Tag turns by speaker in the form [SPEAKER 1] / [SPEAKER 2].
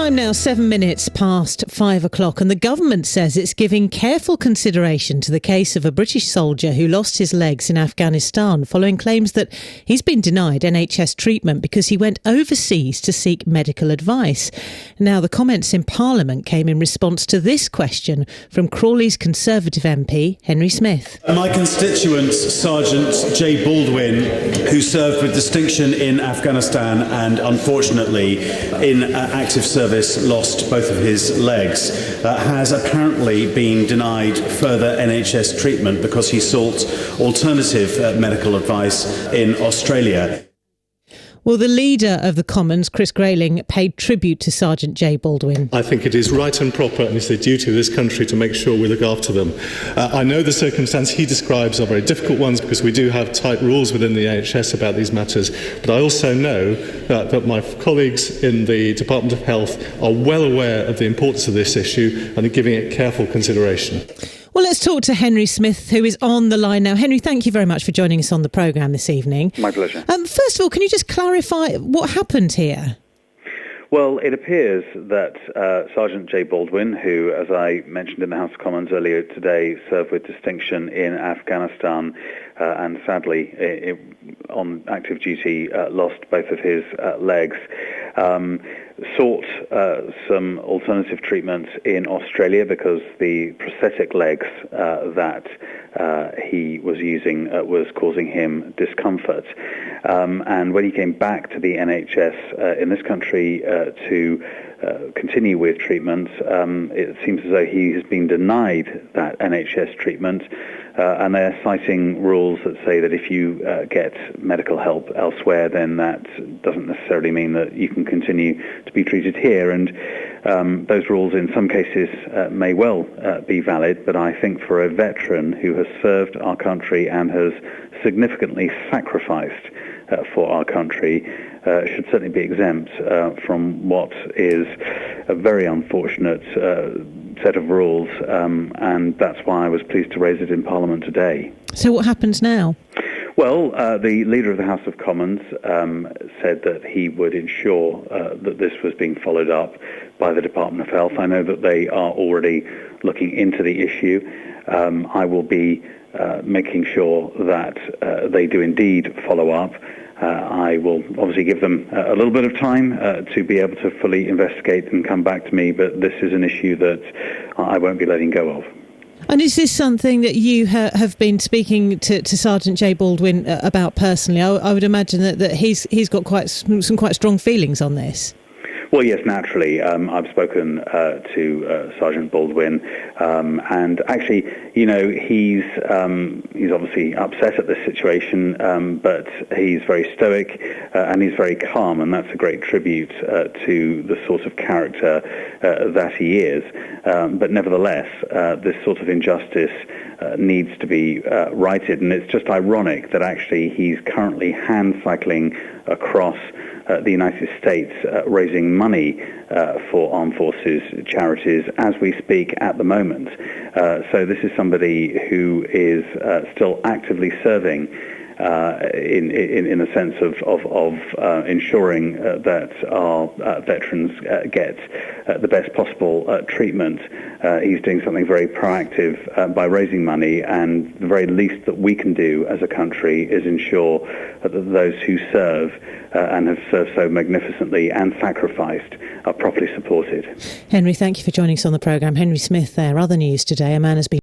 [SPEAKER 1] Time now, 7 minutes past 5 o'clock, and the government says it's giving careful consideration to the case of a British soldier who lost his legs in Afghanistan following claims that he's been denied NHS treatment because he went overseas to seek medical advice. Now, the comments in Parliament came in response to this question from Crawley's Conservative MP, Henry Smith.
[SPEAKER 2] My constituent, Sergeant Jay Baldwin, who served with distinction in Afghanistan and unfortunately in active service lost both of his legs, has apparently been denied further NHS treatment because he sought alternative medical advice in Australia.
[SPEAKER 1] Well, the leader of the Commons, Chris Grayling, paid tribute to Sergeant Jay Baldwin.
[SPEAKER 3] I think it is right and proper, and it's the duty of this country to make sure we look after them. I know the circumstances he describes are very difficult ones because we do have tight rules within the NHS about these matters, but I also know that my colleagues in the Department of Health are well aware of the importance of this issue and are giving it careful consideration.
[SPEAKER 1] Well, let's talk to Henry Smith, who is on the line now. Henry, thank you very much for joining us on the programme this evening.
[SPEAKER 4] My pleasure.
[SPEAKER 1] First of all, can you just clarify what happened here?
[SPEAKER 4] Well, it appears that Sergeant Jay Baldwin, who, as I mentioned in the House of Commons earlier today, served with distinction in Afghanistan and sadly, on active duty, lost both of his legs, sought some alternative treatment in Australia because the prosthetic legs that he was using was causing him discomfort. And when he came back to the NHS in this country to continue with treatment, it seems as though he has been denied that NHS treatment, and they're citing rules that say that if you get medical help elsewhere, then that doesn't necessarily mean that you can continue to be treated here. And those rules in some cases may well be valid, but I think for a veteran who has served our country and has significantly sacrificed for our country should certainly be exempt from what is a very unfortunate set of rules, and that's why I was pleased to raise it in Parliament today.
[SPEAKER 1] So what happens now?
[SPEAKER 4] Well, the Leader of the House of Commons said that he would ensure that this was being followed up by the Department of Health. I know that they are already looking into the issue. I will be making sure that they do indeed follow up. I will obviously give them a little bit of time to be able to fully investigate and come back to me, but this is an issue that I won't be letting go of.
[SPEAKER 1] And is this something that you have been speaking to Sergeant Jay Baldwin about personally? I would imagine that he's got some quite strong feelings on this.
[SPEAKER 4] Well, yes, naturally. I've spoken to Sergeant Baldwin, and actually, you know, he's obviously upset at this situation, but he's very stoic and he's very calm, and that's a great tribute to the sort of character that he is. But nevertheless, this sort of injustice needs to be righted, and it's just ironic that actually he's currently hand cycling across the United States raising money for armed forces charities as we speak at the moment. So this is somebody who is still actively serving in a sense of ensuring that our veterans get the best possible treatment. He's doing something very proactive by raising money, and the very least that we can do as a country is ensure that those who serve and have served so magnificently and sacrificed are properly supported.
[SPEAKER 1] Henry, thank you for joining us on the programme. Henry Smith there. Other news today, a man has been